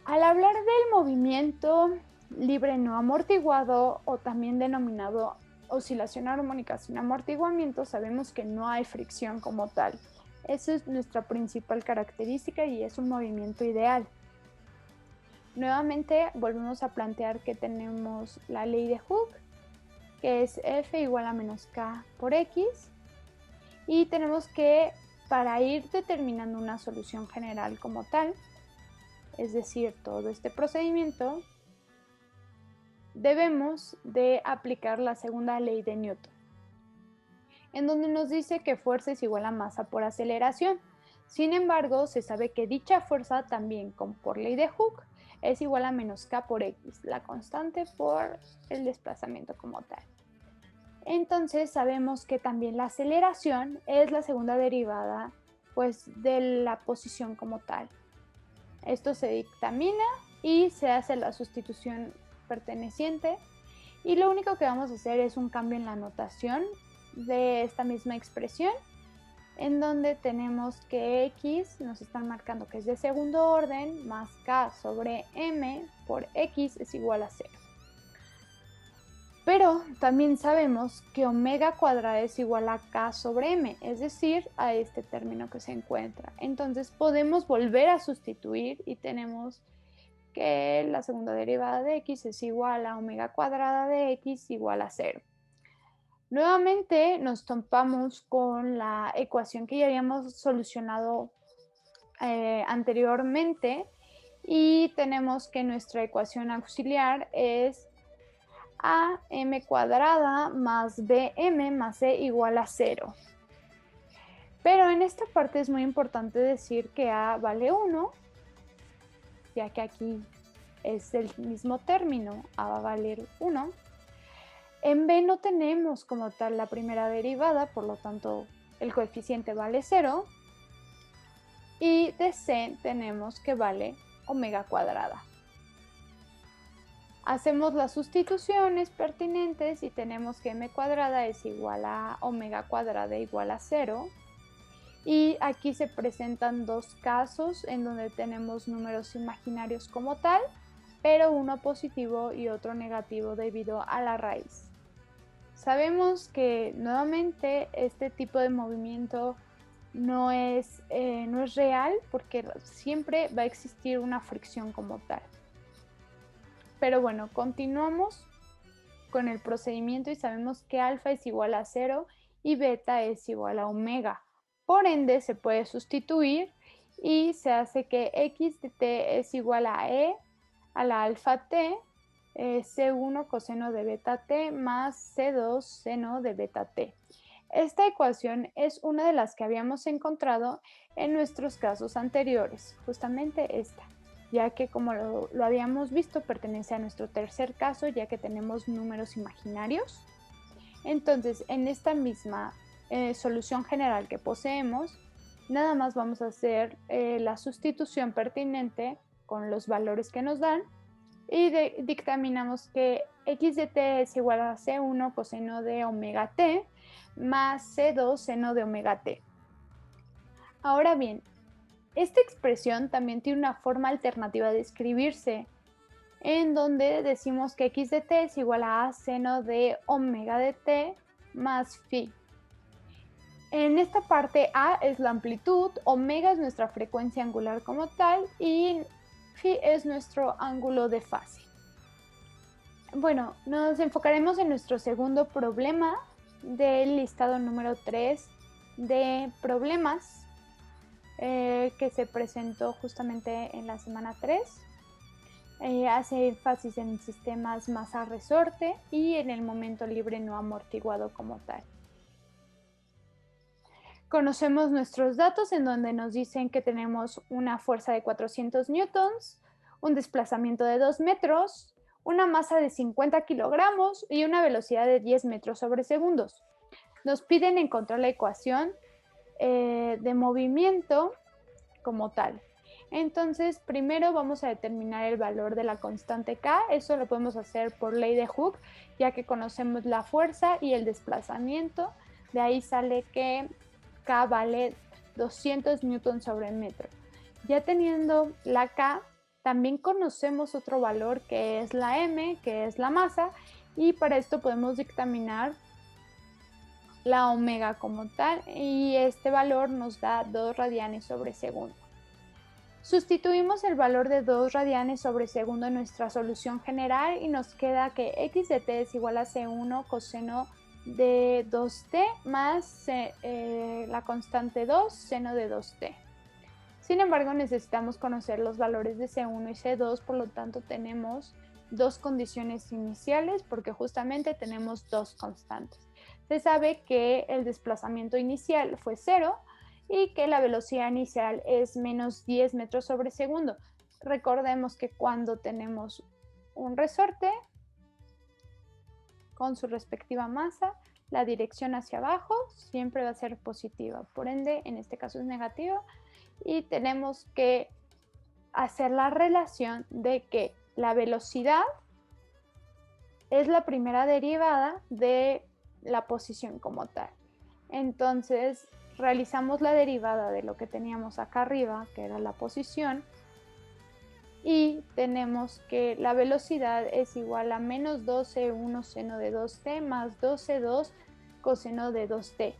Al hablar del movimiento libre no amortiguado, o también denominado oscilación armónica sin amortiguamiento, sabemos que no hay fricción como tal. Esa es nuestra principal característica y es un movimiento ideal. Nuevamente volvemos a plantear que tenemos la ley de Hooke, que es F igual a menos K por X, y tenemos que, para ir determinando una solución general como tal, es decir, todo este procedimiento, debemos de aplicar la segunda ley de Newton, en donde nos dice que fuerza es igual a masa por aceleración. Sin embargo, se sabe que dicha fuerza también, como por ley de Hooke, es igual a menos K por X, la constante por el desplazamiento como tal. Entonces sabemos que también la aceleración es la segunda derivada pues, de la posición como tal. Esto se dictamina y se hace la sustitución perteneciente, y lo único que vamos a hacer es un cambio en la notación de esta misma expresión, en donde tenemos que x nos están marcando que es de segundo orden, más k sobre m por x es igual a 0. Pero también sabemos que omega cuadrada es igual a k sobre m, es decir, a este término que se encuentra. Entonces podemos volver a sustituir y tenemos que la segunda derivada de x es igual a omega cuadrada de x igual a 0. Nuevamente nos topamos con la ecuación que ya habíamos solucionado anteriormente, y tenemos que nuestra ecuación auxiliar es am cuadrada más bm más c igual a 0. Pero en esta parte es muy importante decir que a vale 1, ya que aquí es el mismo término, a va a valer 1. En b no tenemos como tal la primera derivada, por lo tanto el coeficiente vale 0. Y de c tenemos que vale omega cuadrada. Hacemos las sustituciones pertinentes y tenemos que m cuadrada es igual a omega cuadrada igual a 0. Y aquí se presentan dos casos en donde tenemos números imaginarios como tal, pero uno positivo y otro negativo debido a la raíz. Sabemos que nuevamente este tipo de movimiento no es real, porque siempre va a existir una fricción como tal. Pero bueno, continuamos con el procedimiento y sabemos que alfa es igual a 0 y beta es igual a omega. Por ende, se puede sustituir y se hace que x de t es igual a e a la alfa t, c1 coseno de beta t más c2 seno de beta t. Esta ecuación es una de las que habíamos encontrado en nuestros casos anteriores, justamente esta, ya que como lo habíamos visto pertenece a nuestro tercer caso, ya que tenemos números imaginarios. Entonces, en esta misma solución general que poseemos, nada más vamos a hacer la sustitución pertinente con los valores que nos dan y dictaminamos que x de t es igual a c1 coseno de omega t más c2 seno de omega t. Ahora bien, esta expresión también tiene una forma alternativa de escribirse, en donde decimos que x de t es igual a seno de omega de t más phi. En esta parte a es la amplitud, omega es nuestra frecuencia angular como tal y phi es nuestro ángulo de fase. Bueno, nos enfocaremos en nuestro segundo problema del listado número 3 de problemas que se presentó justamente en la semana 3. Hace énfasis en sistemas masa-resorte y en el momento libre no amortiguado como tal. Conocemos nuestros datos en donde nos dicen que tenemos una fuerza de 400 newtons, un desplazamiento de 2 metros, una masa de 50 kilogramos y una velocidad de 10 metros sobre segundos. Nos piden encontrar la ecuación de movimiento como tal. Entonces, primero vamos a determinar el valor de la constante K. Eso lo podemos hacer por ley de Hooke, ya que conocemos la fuerza y el desplazamiento. De ahí sale que K vale 200 newtons sobre metro. Ya teniendo la K, también conocemos otro valor que es la M, que es la masa, y para esto podemos dictaminar la omega como tal, y este valor nos da 2 radianes sobre segundo. Sustituimos el valor de 2 radianes sobre segundo en nuestra solución general y nos queda que x de t es igual a C1 coseno de 2t más la constante 2 seno de 2t. Sin embargo, necesitamos conocer los valores de C1 y C2, por lo tanto tenemos dos condiciones iniciales porque justamente tenemos dos constantes. Se sabe que el desplazamiento inicial fue 0 y que la velocidad inicial es menos 10 metros sobre segundo. Recordemos que cuando tenemos un resorte con su respectiva masa, la dirección hacia abajo siempre va a ser positiva. Por ende, en este caso es negativa. Y tenemos que hacer la relación de que la velocidad es la primera derivada de la posición como tal. Entonces, realizamos la derivada de lo que teníamos acá arriba, que era la posición, y tenemos que la velocidad es igual a menos 12,1 seno de 2t más 12,2 coseno de 2t.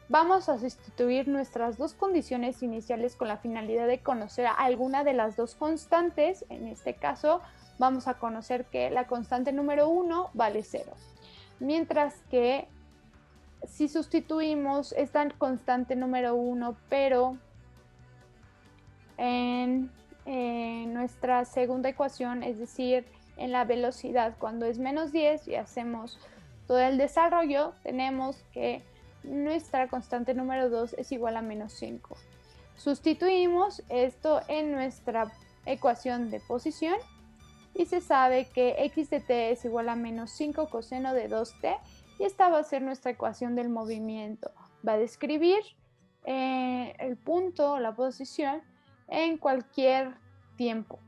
Vamos a sustituir nuestras dos condiciones iniciales con la finalidad de conocer alguna de las dos constantes. En este caso, vamos a conocer que la constante número 1 vale 0. Mientras que si sustituimos esta constante número 1, pero en nuestra segunda ecuación, es decir, en la velocidad cuando es menos 10 y hacemos todo el desarrollo, tenemos que nuestra constante número 2 es igual a menos 5. Sustituimos esto en nuestra ecuación de posición y se sabe que x de t es igual a menos 5 coseno de 2t y esta va a ser nuestra ecuación del movimiento. Va a describir el punto o la posición en cualquier tiempo.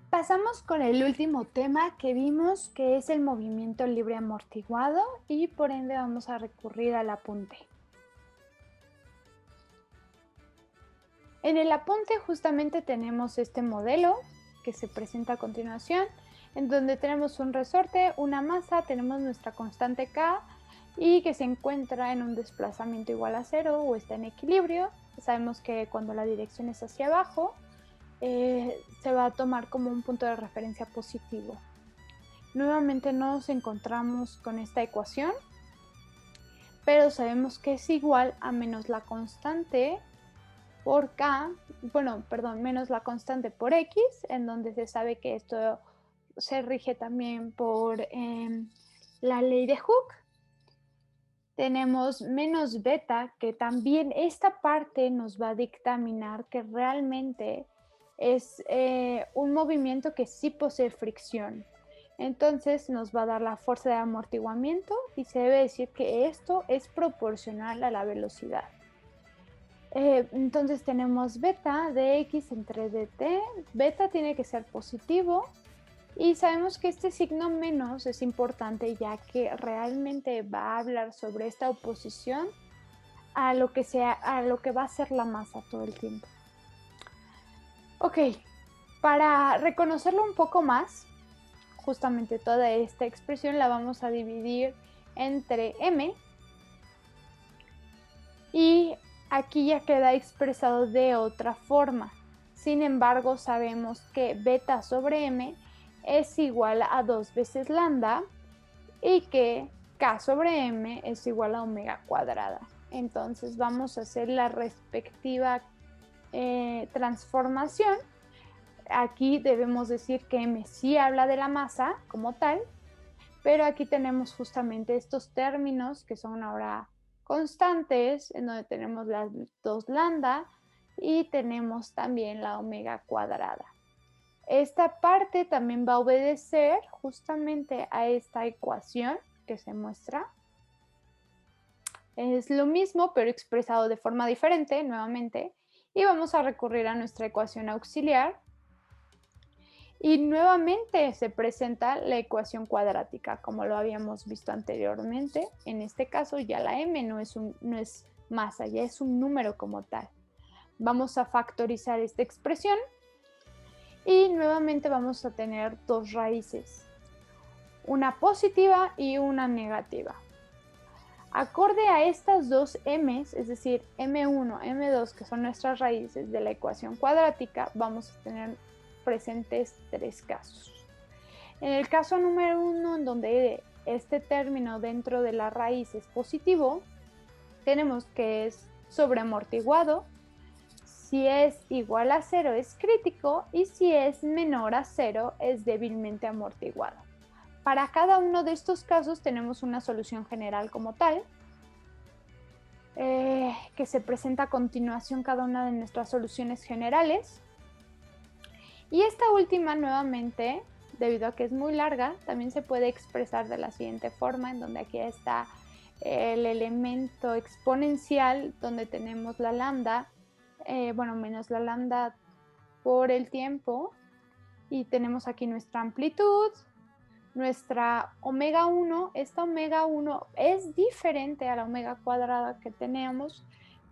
Pasamos con el último tema que vimos, que es el movimiento libre amortiguado, y por ende vamos a recurrir al apunte. En el apunte justamente tenemos este modelo que se presenta a continuación, en donde tenemos un resorte, una masa, tenemos nuestra constante K y que se encuentra en un desplazamiento igual a 0 o está en equilibrio. Sabemos que cuando la dirección es hacia abajo, se va a tomar como un punto de referencia positivo. Nuevamente nos encontramos con esta ecuación, pero sabemos que es igual a menos la constante por K, menos la constante por X, en donde se sabe que esto se rige también por la ley de Hooke. Tenemos menos beta, que también esta parte nos va a dictaminar que realmente es un movimiento que sí posee fricción. Entonces nos va a dar la fuerza de amortiguamiento y se debe decir que esto es proporcional a la velocidad. Entonces tenemos beta de x entre dt. Beta tiene que ser positivo y sabemos que este signo menos es importante, ya que realmente va a hablar sobre esta oposición a lo que va a ser la masa todo el tiempo. Ok, para reconocerlo un poco más, justamente toda esta expresión la vamos a dividir entre m, y aquí ya queda expresado de otra forma. Sin embargo, sabemos que beta sobre m es igual a 2 veces lambda y que k sobre m es igual a omega cuadrada. Entonces vamos a hacer la respectiva transformación. Aquí debemos decir que m sí habla de la masa como tal, pero aquí tenemos justamente estos términos que son ahora constantes, en donde tenemos las 2 lambda y tenemos también la omega cuadrada. Esta parte también va a obedecer justamente a esta ecuación que se muestra. Es lo mismo, pero expresado de forma diferente nuevamente. Y vamos a recurrir a nuestra ecuación auxiliar. Y nuevamente se presenta la ecuación cuadrática, como lo habíamos visto anteriormente. En este caso ya la m no es masa, ya es un número como tal. Vamos a factorizar esta expresión y nuevamente vamos a tener 2 raíces, una positiva y una negativa. Acorde a estas 2 m's, es decir, m1, m2, que son nuestras raíces de la ecuación cuadrática, vamos a tener presentes 3 casos. En el caso número 1, en donde este término dentro de la raíz es positivo, tenemos que es sobreamortiguado. Si es igual a 0 es crítico y si es menor a 0 es débilmente amortiguado. Para cada uno de estos casos tenemos una solución general como tal, que se presenta a continuación cada una de nuestras soluciones generales. Y esta última nuevamente, debido a que es muy larga, también se puede expresar de la siguiente forma, en donde aquí está el elemento exponencial, donde tenemos la lambda, menos la lambda por el tiempo, y tenemos aquí nuestra amplitud, nuestra omega 1. Esta omega 1 es diferente a la omega cuadrada que teníamos,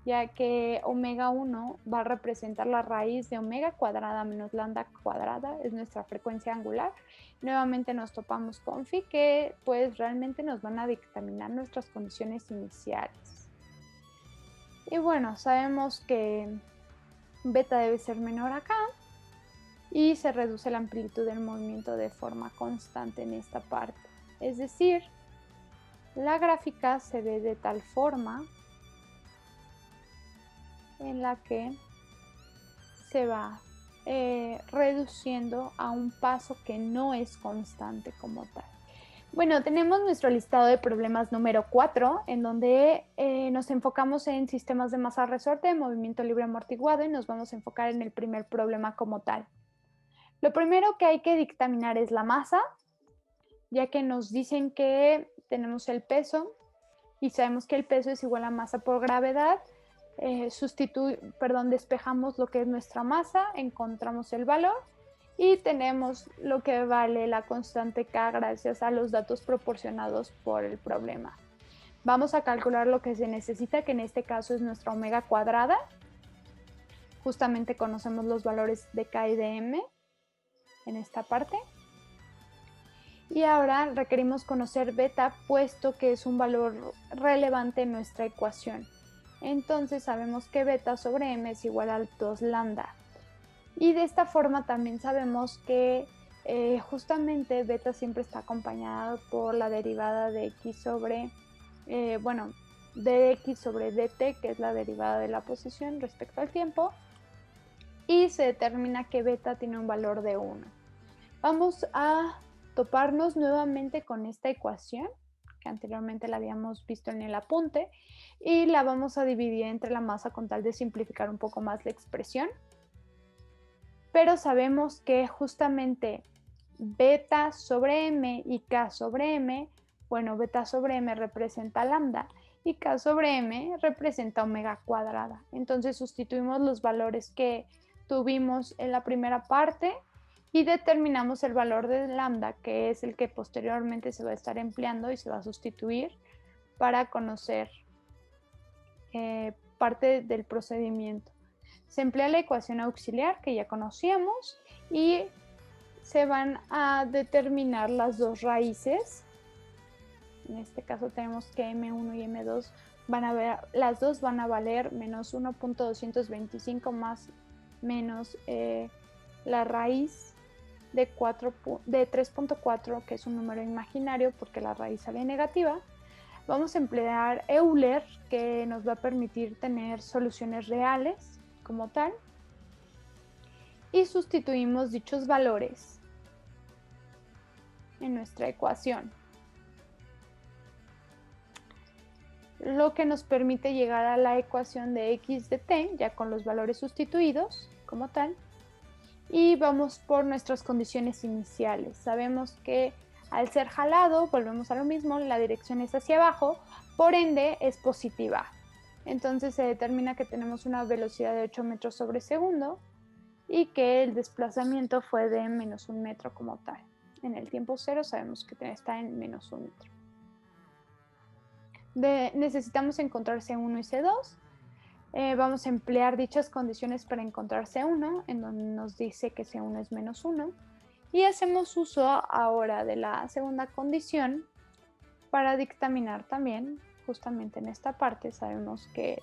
ya que omega 1 va a representar la raíz de omega cuadrada menos lambda cuadrada, es nuestra frecuencia angular. Nuevamente nos topamos con phi, que pues realmente nos van a dictaminar nuestras condiciones iniciales. Y bueno, sabemos que beta debe ser menor acá y se reduce la amplitud del movimiento de forma constante en esta parte. Es decir, la gráfica se ve de tal forma en la que se va reduciendo a un paso que no es constante como tal. Bueno, tenemos nuestro listado de problemas número 4, en donde nos enfocamos en sistemas de masa resorte, movimiento libre amortiguado, y nos vamos a enfocar en el primer problema como tal. Lo primero que hay que dictaminar es la masa, ya que nos dicen que tenemos el peso y sabemos que el peso es igual a masa por gravedad. Despejamos lo que es nuestra masa, encontramos el valor y tenemos lo que vale la constante K gracias a los datos proporcionados por el problema. Vamos a calcular lo que se necesita, que en este caso es nuestra omega cuadrada. Justamente conocemos los valores de K y de M en esta parte. Y ahora requerimos conocer beta, puesto que es un valor relevante en nuestra ecuación. Entonces sabemos que beta sobre m es igual a 2 lambda. Y de esta forma también sabemos que justamente beta siempre está acompañado por la derivada de x sobre, dx sobre dt, que es la derivada de la posición respecto al tiempo. Y se determina que beta tiene un valor de 1. Vamos a toparnos nuevamente con esta ecuación, que anteriormente la habíamos visto en el apunte, y la vamos a dividir entre la masa con tal de simplificar un poco más la expresión. Pero sabemos que justamente beta sobre m y k sobre m, beta sobre m representa lambda y k sobre m representa omega cuadrada. Entonces sustituimos los valores que tuvimos en la primera parte y determinamos el valor de lambda, que es el que posteriormente se va a estar empleando y se va a sustituir para conocer parte del procedimiento. Se emplea la ecuación auxiliar que ya conocíamos y se van a determinar las 2 raíces. En este caso tenemos que m1 y m2 las dos van a valer menos 1.225 más menos la raíz de 3.4, que es un número imaginario porque la raíz sale negativa. Vamos a emplear Euler, que nos va a permitir tener soluciones reales como tal, y sustituimos dichos valores en nuestra ecuación. lo que nos permite llegar a la ecuación de x de t, ya con los valores sustituidos como tal. Y vamos por nuestras condiciones iniciales. Sabemos que al ser jalado, volvemos a lo mismo, la dirección es hacia abajo, por ende es positiva. Entonces se determina que tenemos una velocidad de 8 metros sobre segundo y que el desplazamiento fue de menos 1 metro como tal. En el tiempo cero sabemos que está en menos 1 metro. Necesitamos encontrar C1 y C2. Vamos a emplear dichas condiciones para encontrar C1, en donde nos dice que C1 es menos 1. Y hacemos uso ahora de la segunda condición para dictaminar también, justamente en esta parte, sabemos que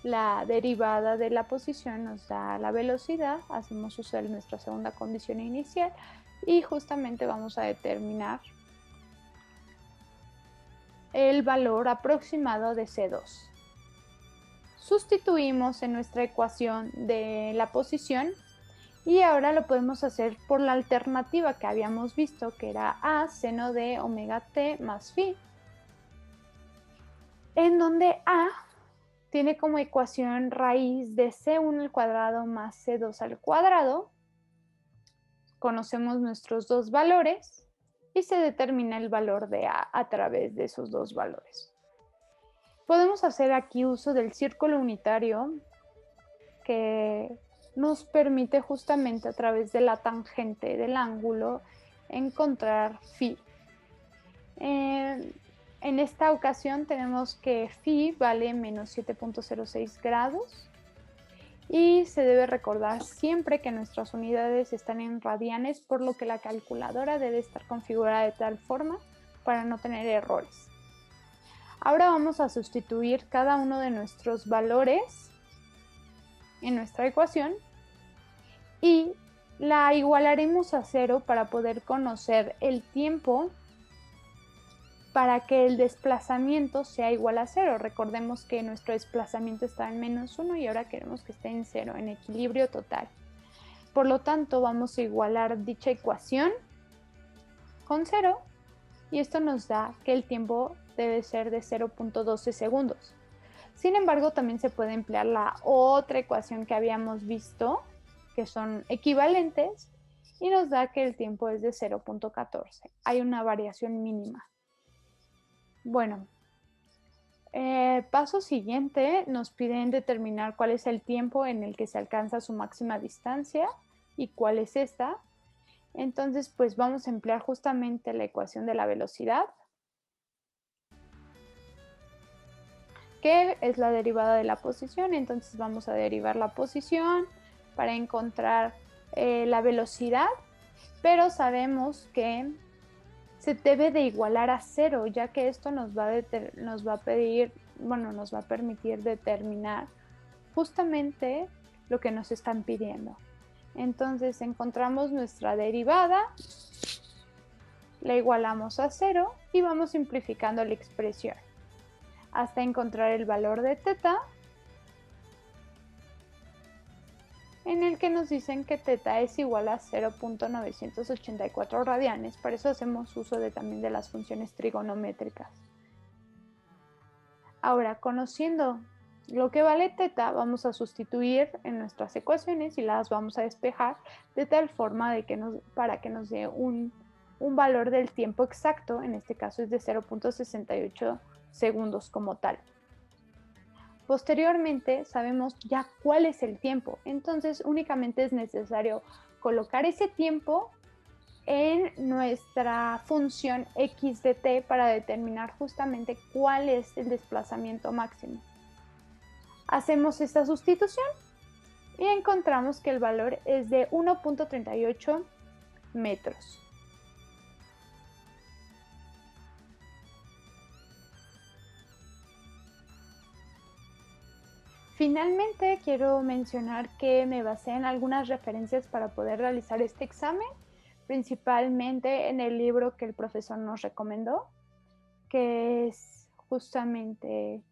la derivada de la posición nos da la velocidad, hacemos uso de nuestra segunda condición inicial y justamente vamos a determinar el valor aproximado de C2. Sustituimos en nuestra ecuación de la posición y ahora lo podemos hacer por la alternativa que habíamos visto, que era A seno de omega t más phi, en donde A tiene como ecuación raíz de C1 al cuadrado más C2 al cuadrado. Conocemos nuestros dos valores y se determina el valor de A través de esos dos valores. Podemos hacer aquí uso del círculo unitario que nos permite justamente a través de la tangente del ángulo encontrar phi. En esta ocasión tenemos que phi vale menos 7.06 grados y se debe recordar siempre que nuestras unidades están en radianes, por lo que la calculadora debe estar configurada de tal forma para no tener errores. Ahora vamos a sustituir cada uno de nuestros valores en nuestra ecuación y la igualaremos a 0 para poder conocer el tiempo para que el desplazamiento sea igual a 0. Recordemos que nuestro desplazamiento está en menos 1 y ahora queremos que esté en 0, en equilibrio total. Por lo tanto, vamos a igualar dicha ecuación con 0 y esto nos da que el tiempo debe ser de 0.12 segundos. Sin embargo, también se puede emplear la otra ecuación que habíamos visto, que son equivalentes, y nos da que el tiempo es de 0.14. Hay una variación mínima. Bueno, paso siguiente, nos piden determinar cuál es el tiempo en el que se alcanza su máxima distancia y cuál es esta. Entonces, pues vamos a emplear justamente la ecuación de la velocidad, que es la derivada de la posición. Entonces vamos a derivar la posición para encontrar la velocidad, pero sabemos que se debe de igualar a 0, ya que esto nos va a permitir determinar justamente lo que nos están pidiendo. Entonces encontramos nuestra derivada, la igualamos a 0 y vamos simplificando la expresión hasta encontrar el valor de θ, en el que nos dicen que θ es igual a 0.984 radianes. Por eso hacemos uso también de las funciones trigonométricas. Ahora, conociendo lo que vale θ, vamos a sustituir en nuestras ecuaciones y las vamos a despejar de tal forma para que nos dé un valor del tiempo exacto. En este caso es de 0.68 segundos como tal. Posteriormente sabemos ya cuál es el tiempo, entonces únicamente es necesario colocar ese tiempo en nuestra función x de t para determinar justamente cuál es el desplazamiento máximo. Hacemos esta sustitución y encontramos que el valor es de 1.38 metros. Finalmente, quiero mencionar que me basé en algunas referencias para poder realizar este examen, principalmente en el libro que el profesor nos recomendó, que es justamente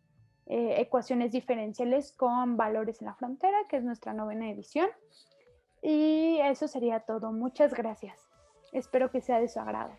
Ecuaciones diferenciales con valores en la frontera, que es nuestra 9ª edición. Y eso sería todo. Muchas gracias. Espero que sea de su agrado.